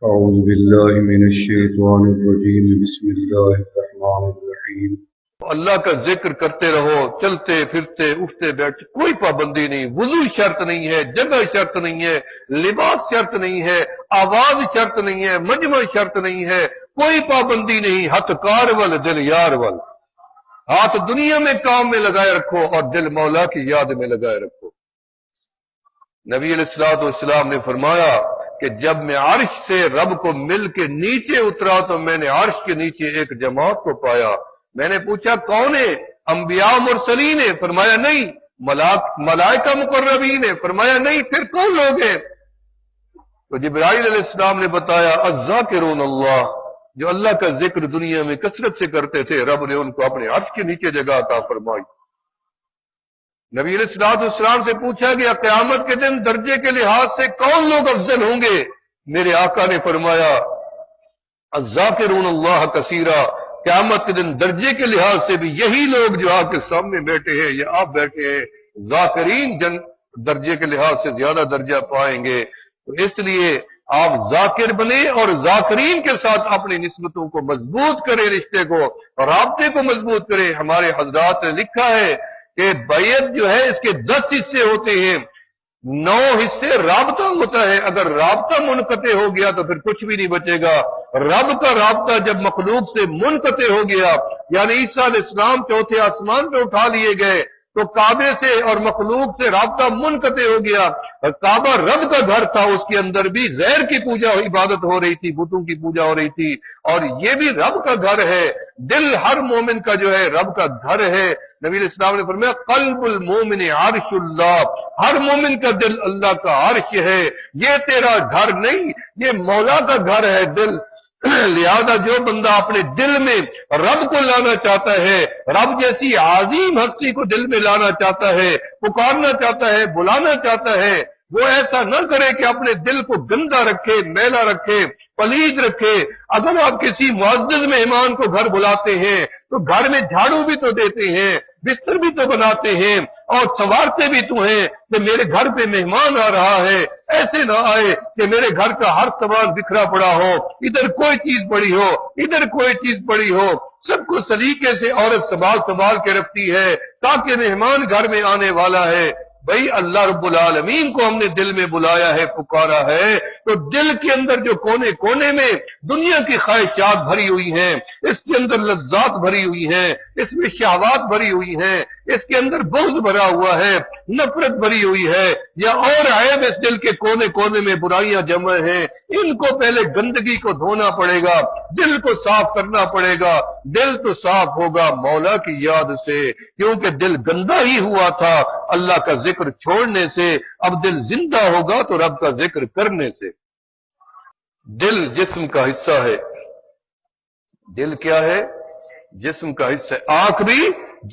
أعوذ بالله من الشيطان الرجيم بسم الله الرحمن الرحيم اللہ کا ذکر کرتے رہو، چلتے پھرتے اٹھتے بیٹھتے، کوئی پابندی نہیں، وضو شرط نہیں ہے، جگہ شرط نہیں ہے، لباس شرط نہیں ہے، آواز شرط نہیں ہے، مجمع شرط نہیں ہے، کوئی پابندی نہیں، ہاتھ کار ول دل یار ول، ہاتھ دنیا میں کام میں لگائے رکھو اور دل مولا کی یاد میں لگائے رکھو۔ نبی علیہ الصلوۃ والسلام نے فرمایا کہ جب میں عرش سے رب کو مل کے نیچے اترا تو میں نے عرش کے نیچے ایک جماعت کو پایا۔ میں نے پوچھا کون ہے؟ انبیاء مرسلین ہے؟ فرمایا نہیں۔ ملائکہ مقربین ہے؟ فرمایا نہیں۔ پھر کون لوگ ہیں؟ تو جبرائیل علیہ السلام نے بتایا الذاکرون اللہ، جو اللہ کا ذکر دنیا میں کثرت سے کرتے تھے، رب نے ان کو اپنے عرش کے نیچے جگہ عطا فرمائی۔ نبی علیہ الصلوۃ والسلام سے پوچھا گیا قیامت کے دن درجے کے لحاظ سے کون لوگ افضل ہوں گے؟ میرے آقا نے فرمایا الذاکرون اللہ کثیرا، قیامت کے دن درجے کے لحاظ سے بھی یہی لوگ جو آپ کے سامنے بیٹھے ہیں یا آپ بیٹھے ہیں، ذاکرین درجے کے لحاظ سے زیادہ درجہ پائیں گے۔ تو اس لیے آپ ذاکر بنے اور ذاکرین کے ساتھ اپنی نسبتوں کو مضبوط کریں، رشتے کو اور رابطے کو مضبوط کریں۔ ہمارے حضرات نے لکھا ہے کہ بیعت جو ہے اس کے 10 حصے ہوتے ہیں، 9 حصے رابطہ ہوتا ہے۔ اگر رابطہ منقطع ہو گیا تو پھر کچھ بھی نہیں بچے گا۔ رب کا رابطہ جب مخلوق سے منقطع ہو گیا، یعنی عیسیٰ علیہ السلام چوتھے آسمان پہ اٹھا لیے گئے تو کعبے سے اور مخلوق سے رابطہ منقطع ہو گیا۔ کعبہ رب کا گھر تھا، اس کے اندر بھی غیر کی پوجا عبادت ہو رہی تھی، بتوں کی پوجا ہو رہی تھی، اور یہ بھی رب کا گھر ہے۔ دل ہر مومن کا جو ہے رب کا گھر ہے۔ نبی علیہ السلام نے فرمایا قلب المومن عرش اللہ، ہر مومن کا دل اللہ کا عرش ہے۔ یہ تیرا گھر نہیں، یہ مولا کا گھر ہے دل۔ لہذا جو بندہ اپنے دل میں رب کو لانا چاہتا ہے، رب جیسی عظیم ہستی کو دل میں لانا چاہتا ہے، پکارنا چاہتا ہے، بلانا چاہتا ہے، وہ ایسا نہ کرے کہ اپنے دل کو گندا رکھے، میلا رکھے، پلید رکھے۔ اگر آپ کسی معزز مہمان کو گھر بلاتے ہیں تو گھر میں جھاڑو بھی تو دیتے ہیں، بستر بھی تو بناتے ہیں اور سنوارتے بھی تو ہیں کہ میرے گھر پہ مہمان آ رہا ہے۔ ایسے نہ آئے کہ میرے گھر کا ہر سامان بکھرا پڑا ہو، ادھر کوئی چیز پڑی ہو، ادھر کوئی چیز پڑی ہو۔ سب کو سلیقے سے عورت سنبھال کے رکھتی ہے تاکہ مہمان گھر میں آنے والا ہے۔ بھئی اللہ رب العالمین کو ہم نے دل میں بلایا ہے، پکارا ہے، تو دل کے اندر جو کونے کونے میں دنیا کی خواہشات بھری ہوئی ہیں، اس کے اندر لذات بھری ہوئی ہیں، اس میں شہوات بھری ہوئی ہیں، اس کے اندر بغض بھرا ہوا ہے، نفرت بھری ہوئی ہے، یا اور عیب اس دل کے کونے کونے میں برائیاں جمع ہیں، ان کو پہلے گندگی کو دھونا پڑے گا، دل کو صاف کرنا پڑے گا۔ دل تو صاف ہوگا مولا کی یاد سے، کیونکہ دل گندا ہی ہوا تھا اللہ کا ذکر چھوڑنے سے، اب دل زندہ ہوگا تو رب کا ذکر کرنے سے۔ دل جسم کا حصہ ہے۔ دل کیا ہے؟ جسم کا حصہ ہے۔ آنکھ بھی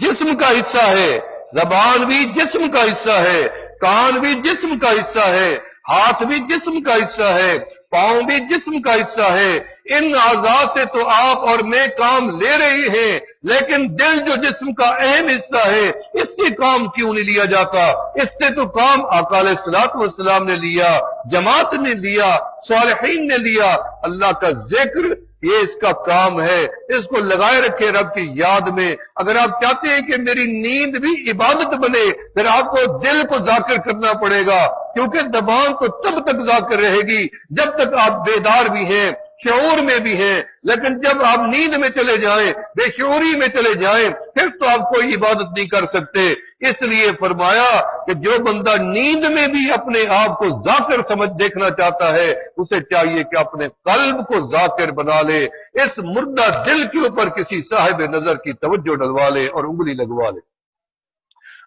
جسم کا حصہ ہے، زبان بھی جسم کا حصہ ہے، کان بھی جسم کا حصہ ہے، ہاتھ بھی جسم کا حصہ ہے، پاؤں بھی جسم کا حصہ ہے۔ ان اعضاء سے تو آپ اور میں کام لے رہے ہیں، لیکن دل جو جسم کا اہم حصہ ہے، اس سے کام کیوں نہیں لیا جاتا؟ اس سے تو کام آقا علیہ الصلوۃ والسلام نے لیا، جماعت نے لیا، صالحین نے لیا۔ اللہ کا ذکر یہ اس کا کام ہے، اس کو لگائے رکھے رب کی یاد میں۔ اگر آپ چاہتے ہیں کہ میری نیند بھی عبادت بنے، پھر آپ کو دل کو ذاکر کرنا پڑے گا، کیونکہ زبان تو تب تک ذاکر رہے گی جب تک آپ بیدار بھی ہیں، شعور میں بھی ہیں، لیکن جب آپ نیند میں چلے جائیں، بے شعوری میں چلے جائیں، پھر تو آپ کوئی عبادت نہیں کر سکتے۔ اس لیے فرمایا کہ جو بندہ نیند میں بھی اپنے آپ کو ذاکر سمجھ دیکھنا چاہتا ہے، اسے چاہیے کہ اپنے قلب کو ذاکر بنا لے، اس مردہ دل کے اوپر کسی صاحب نظر کی توجہ ڈلوا لے اور انگلی لگوا لے۔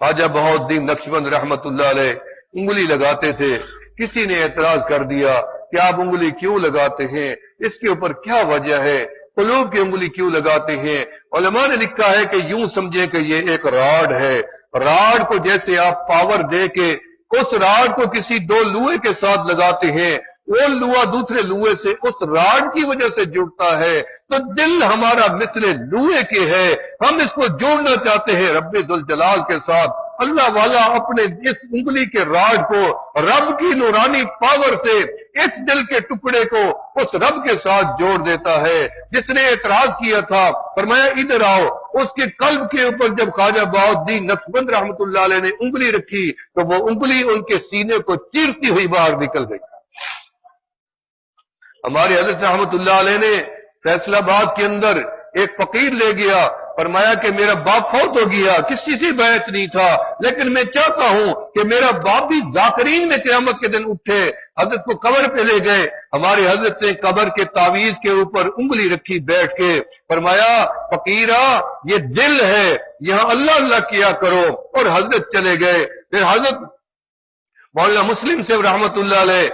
خواجہ بہاؤالدین نقشبند رحمت اللہ علیہ انگلی لگاتے تھے، کسی نے اعتراض کر دیا کہ آپ انگلی کیوں لگاتے ہیں، اس کے اوپر کیا وجہ ہے، قلوب کی انگلی کیوں لگاتے ہیں؟ علماء نے لکھا ہے کہ یوں سمجھیں کہ یہ ایک راڈ ہے، راڈ کو جیسے آپ پاور دے کے اس راڈ کو کسی 2 لوہے کے ساتھ لگاتے ہیں، وہ لوہا دوسرے لوہے سے اس راڈ کی وجہ سے جڑتا ہے، تو دل ہمارا مثل لوہے کے ہے، ہم اس کو جوڑنا چاہتے ہیں رب ذوالجلال کے ساتھ، اللہ والا اپنے اس انگلی کے راج کو رب کی نورانی پاور سے اس دل کے ٹکڑے کو اس رب کے ساتھ جوڑ دیتا ہے جس نے اعتراض کیا تھا۔ فرمایا ادھر آؤ۔ اس کے قلب کے اوپر جب خواجہ بہاؤالدین نقشبند رحمت اللہ علیہ نے انگلی رکھی تو وہ انگلی ان کے سینے کو چیرتی ہوئی باہر نکل گئی۔ ہمارے حضرت رحمت اللہ علیہ نے فیصلہ آباد کے اندر ایک فقیر لے گیا، فرمایا کہ میرا باپ فوت ہو گیا، کسی سے بیعت نہیں تھا، لیکن میں چاہتا ہوں کہ میرا باپ بھی ذاکرین میں قیامت کے دن اٹھے۔ حضرت کو قبر پہ لے گئے، ہمارے حضرت نے قبر کے تعویذ کے اوپر انگلی رکھی بیٹھ کے، فرمایا فقیرہ یہ دل ہے، یہاں اللہ اللہ کیا کرو، اور حضرت چلے گئے۔ پھر حضرت مولانا مسلم سے رحمت اللہ علیہ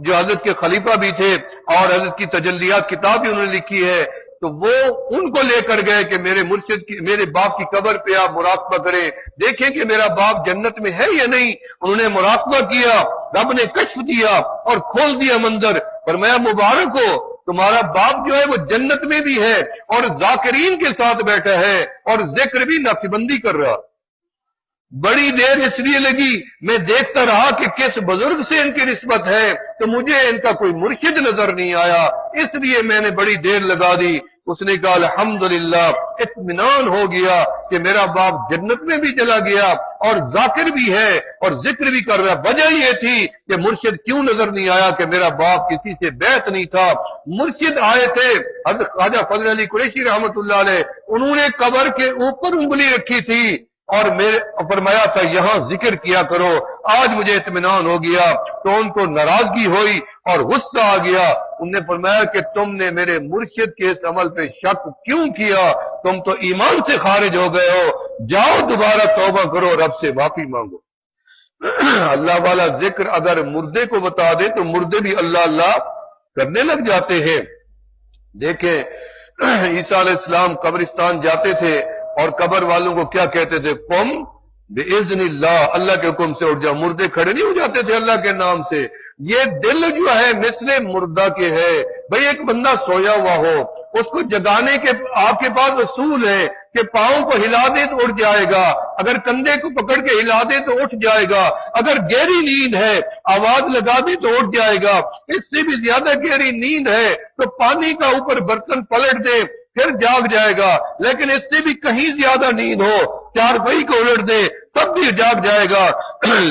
جو حضرت کے خلیفہ بھی تھے اور حضرت کی تجلیات کتاب بھی انہوں نے لکھی ہے، تو وہ ان کو لے کر گئے کہ میرے مرشد کی میرے باپ کی قبر پہ آپ مراقبہ کریں، دیکھیں کہ میرا باپ جنت میں ہے یا نہیں۔ انہوں نے مراقبہ کیا، رب نے کشف دیا اور کھول دیا منظر، فرمایا مبارک ہو تمہارا باپ جو ہے وہ جنت میں بھی ہے اور ذاکرین کے ساتھ بیٹھا ہے اور ذکر بھی نقشبندی کر رہا۔ بڑی دیر اس لیے لگی، میں دیکھتا رہا کہ کس بزرگ سے ان کی نسبت ہے، تو مجھے ان کا کوئی مرشد نظر نہیں آیا، اس لیے میں نے بڑی دیر لگا دی۔ اس نے کہا الحمدللہ اطمینان ہو گیا کہ میرا باپ جنت میں بھی چلا گیا اور ذاکر بھی ہے اور ذکر بھی کر رہا۔ وجہ یہ تھی کہ مرشد کیوں نظر نہیں آیا کہ میرا باپ کسی سے بیعت نہیں تھا۔ مرشد آئے تھے حضرت خواجہ فضل علی قریشی رحمت اللہ علیہ، انہوں نے قبر کے اوپر انگلی رکھی تھی اور میرے فرمایا تھا یہاں ذکر کیا کرو، آج مجھے اطمینان ہو گیا۔ تو ان کو ناراضگی ہوئی اور غصہ آ گیا، انہوں نے فرمایا کہ تم نے میرے مرشد کے اس عمل پہ شک کیوں کیا، تم تو ایمان سے خارج ہو گئے ہو، جاؤ دوبارہ توبہ کرو، رب سے معافی مانگو۔ اللہ والا ذکر اگر مردے کو بتا دے تو مردے بھی اللہ اللہ کرنے لگ جاتے ہیں۔ دیکھیں عیسیٰ علیہ السلام قبرستان جاتے تھے اور قبر والوں کو کیا کہتے تھے، قم بِإِذْنِ اللہ، اللہ کے حکم سے اٹھ جاؤ۔ مردے کھڑے نہیں ہو جاتے تھے اللہ کے نام سے۔ یہ دل جو ہے مثل مردہ کے ہے، بھئی ایک بندہ سویا ہوا ہو، اس کو جگانے کے آپ کے پاس اصول ہے کہ پاؤں کو ہلا دے تو اٹھ جائے گا، اگر کندھے کو پکڑ کے ہلا دے تو اٹھ جائے گا، اگر گہری نیند ہے آواز لگا دے تو اٹھ جائے گا، اس سے بھی زیادہ گہری نیند ہے تو پانی کا اوپر برتن پلٹ دے پھر جاگ جائے گا، لیکن اس سے بھی کہیں زیادہ نیند ہو، چارپائی کو الٹ دے تب بھی جاگ جائے گا۔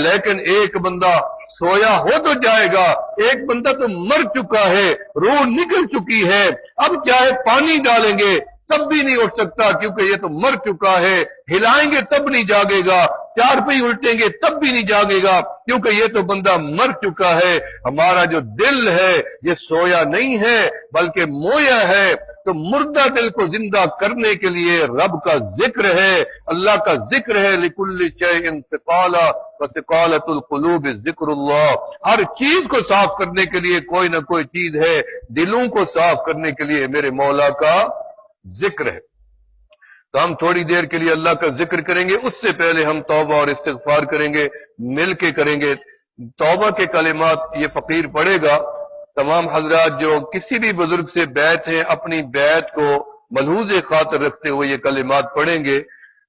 لیکن ایک بندہ سویا ہو تو جائے گا، ایک بندہ تو مر چکا ہے، روح نکل چکی ہے، اب چاہے پانی ڈالیں گے تب بھی نہیں اٹھ سکتا کیونکہ یہ تو مر چکا ہے، ہلائیں گے تب نہیں جاگے گا، چارپائی الٹیں گے تب بھی نہیں جاگے گا کیونکہ یہ تو بندہ مر چکا ہے۔ ہمارا جو دل ہے یہ سویا نہیں ہے بلکہ مویا ہے، تو مردہ دل کو زندہ کرنے کے لیے رب کا ذکر ہے، اللہ کا ذکر ہے۔ لِكُلِّ شَيْءٍ ثِقَالَةٌ وَثِقَالَةُ الْقُلُوبِ ذِكْرُ اللَّهِ، ہر چیز کو صاف کرنے کے لیے کوئی نہ کوئی چیز ہے، دلوں کو صاف کرنے کے لیے میرے مولا کا ذکر ہے۔ تو ہم تھوڑی دیر کے لیے اللہ کا ذکر کریں گے، اس سے پہلے ہم توبہ اور استغفار کریں گے، مل کے کریں گے۔ توبہ کے کلمات یہ فقیر پڑھے گا، تمام حضرات جو کسی بھی بزرگ سے بیعت ہیں اپنی بیعت کو ملحوظ خاطر رکھتے ہوئے یہ کلمات پڑھیں گے،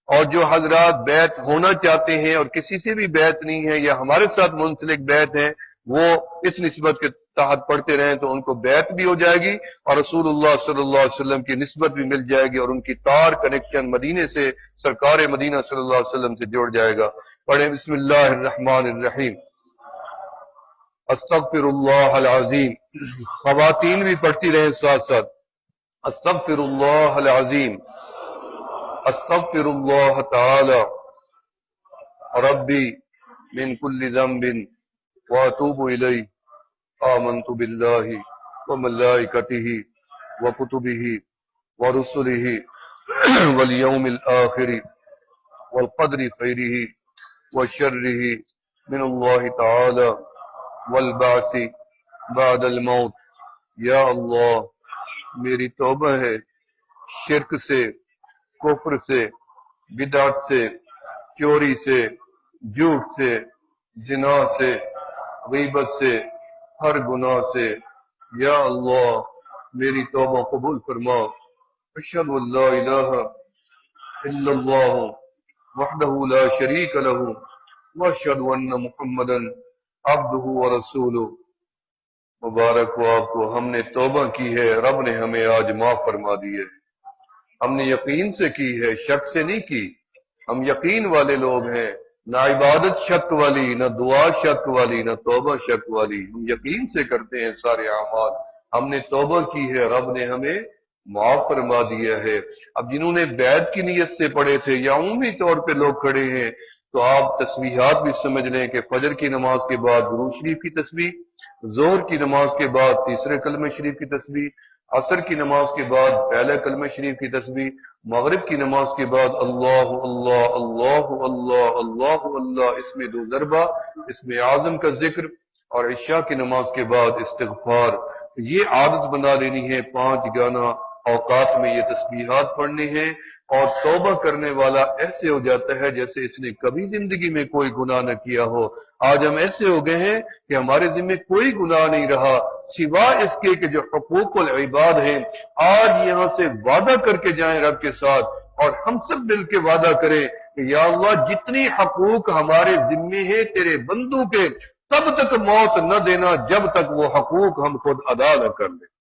اور جو حضرات بیعت ہونا چاہتے ہیں اور کسی سے بھی بیعت نہیں ہے یا ہمارے ساتھ منسلک بیعت ہیں وہ اس نسبت کے تحت پڑھتے رہیں تو ان کو بیعت بھی ہو جائے گی اور رسول اللہ صلی اللہ علیہ وسلم کی نسبت بھی مل جائے گی اور ان کی تار کنیکشن مدینے سے سرکار مدینہ صلی اللہ علیہ وسلم سے جوڑ جائے گا۔ پڑھیں بسم اللہ الرحمن الرحیم۔ استغفر اللہ العظیم، خواتین بھی پڑھتی رہیں ساتھ ساتھ، استغفر اللہ العظیم، استغفر اللہ تعالی ربی من کل ذنب واتوب الیہ، آمنت باللہ وملائکتہ وکتبہ ورسلہ والیوم الآخر والقدر خیرہ وشرہ من اللہ تعالی والبعث بعد الموت۔ یا اللہ میری توبہ ہے شرک سے، کفر سے، بدعت سے، چوری سے، جھوٹ سے، زنا سے، غیبت سے، ہر گناہ سے، یا اللہ میری توبہ قبول فرما۔ اشہد ان لا الہ الا اللہ وحدہ لا شریک لہ واشہد ان محمدا عبدہ ورسولہ۔ مبارک ہو آپ کو، ہم نے توبہ کی ہے، رب نے ہمیں آج معاف فرما دی ہے۔ ہم نے یقین سے کی ہے، شک سے نہیں کی۔ ہم یقین والے لوگ ہیں، نہ عبادت شک والی، نہ دعا شک والی، نہ توبہ شک والی۔ ہم یقین سے کرتے ہیں سارے اعمال۔ ہم نے توبہ کی ہے، رب نے ہمیں معاف فرما دیا ہے۔ اب جنہوں نے بیعت کی نیت سے پڑھے تھے یا عمومی طور پہ لوگ کھڑے ہیں، تو آپ تسبیحات بھی سمجھ لیں کہ فجر کی نماز کے بعد درود شریف کی تسبیح، ظہر کی نماز کے بعد تیسرے کلمہ شریف کی تسبیح، عصر کی نماز کے بعد پہلے کلمہ شریف کی تسبیح، مغرب کی نماز کے بعد اللہ اللہ اللہ اللہ اللہ اللہ اسم دو ضربہ، اسم اعظم کا ذکر، اور عشاء کی نماز کے بعد استغفار۔ یہ عادت بنا لینی ہے، 5 گانا اوقات میں یہ تسبیحات پڑھنے ہیں، اور توبہ کرنے والا ایسے ہو جاتا ہے جیسے اس نے کبھی زندگی میں کوئی گناہ نہ کیا ہو۔ آج ہم ایسے ہو گئے ہیں کہ ہمارے ذمہ کوئی گناہ نہیں رہا سوا اس کے کہ جو حقوق العباد ہیں۔ آج یہاں سے وعدہ کر کے جائیں رب کے ساتھ، اور ہم سب مل کے وعدہ کریں کہ یا اللہ جتنی حقوق ہمارے ذمے ہیں تیرے بندوں کے، تب تک موت نہ دینا جب تک وہ حقوق ہم خود ادا نہ کر لیں۔